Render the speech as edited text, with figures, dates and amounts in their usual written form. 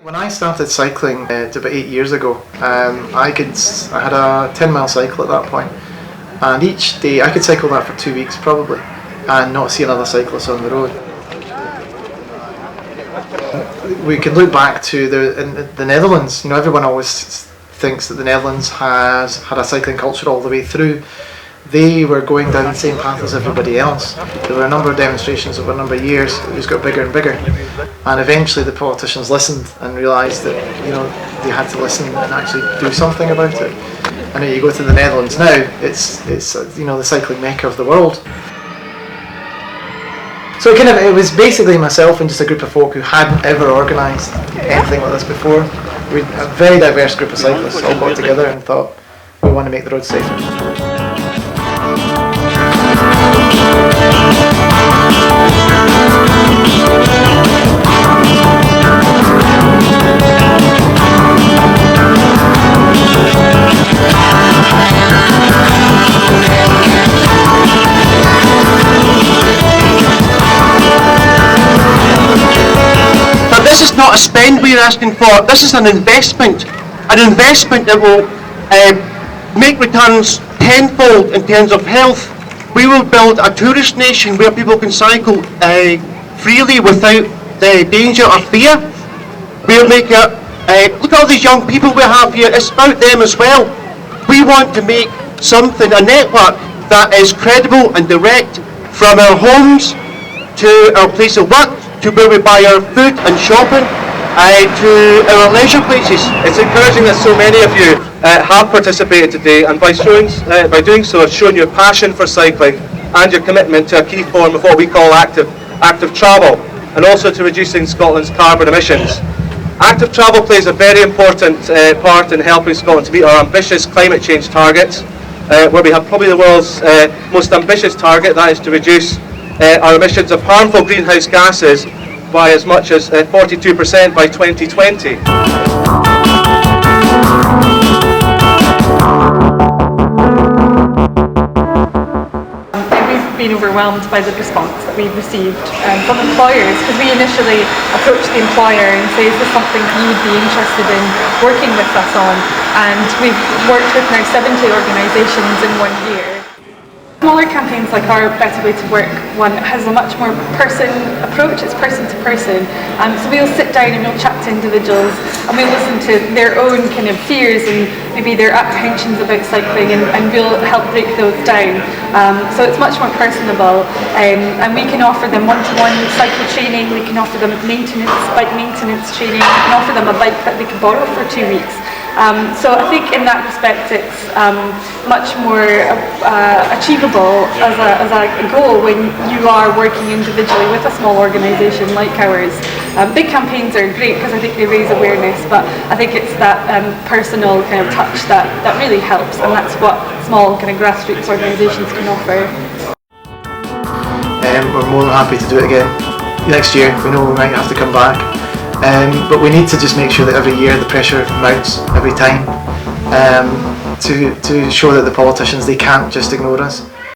When I started cycling about 8 years ago, I had a 10-mile cycle at that point, and each day I could cycle that for 2 weeks probably and not see another cyclist on the road. We can look back to the Netherlands. You know, everyone always thinks that the Netherlands has had a cycling culture all the way through. They were going down the same path as everybody else. There were a number of demonstrations over a number of years. It just got bigger and bigger, and eventually the politicians listened and realised that they had to listen and actually do something about it. And you go to the Netherlands now; it's the cycling mecca of the world. So it was basically myself and just a group of folk who hadn't ever organised anything like this before. We had a very diverse group of cyclists all got together and thought, we want to make the road safer. This is not a spend we're asking for, this is an investment that will make returns tenfold in terms of health. We will build a tourist nation where people can cycle freely without danger or fear. We'll make it, look at all these young people we have here, it's about them as well. We want to make something, a network that is credible and direct from our homes to our place of work, to where we buy our food and shopping, to our leisure places. It's encouraging that so many of you have participated today, and by doing so, have shown your passion for cycling and your commitment to a key form of what we call active travel, and also to reducing Scotland's carbon emissions. Active travel plays a very important part in helping Scotland to meet our ambitious climate change targets, where we have probably the world's most ambitious target, that is to reduce our emissions of harmful greenhouse gases by as much as 42% by 2020. We've been overwhelmed by the response that we've received from employers, because we initially approached the employer and say, is this something you would be interested in working with us on? And we've worked with now 70 organisations in 1 year. Smaller campaigns like our Better Way to Work one has a much more person approach, it's person to person. So we'll sit down and we'll chat to individuals and we'll listen to their own kind of fears and maybe their apprehensions about cycling, and we'll help break those down. So it's much more personable, and we can offer them one-to-one cycle training, we can offer them bike maintenance training, we can offer them a bike that they can borrow for 2 weeks. So I think in that respect it's much more achievable as a goal when you are working individually with a small organisation like ours. Big campaigns are great because I think they raise awareness, but I think it's that personal kind of touch that really helps, and that's what small kind of grassroots organisations can offer. We're more than happy to do it again next year. We know we might have to come back. But we need to just make sure that every year the pressure mounts every time to show that the politicians, they can't just ignore us.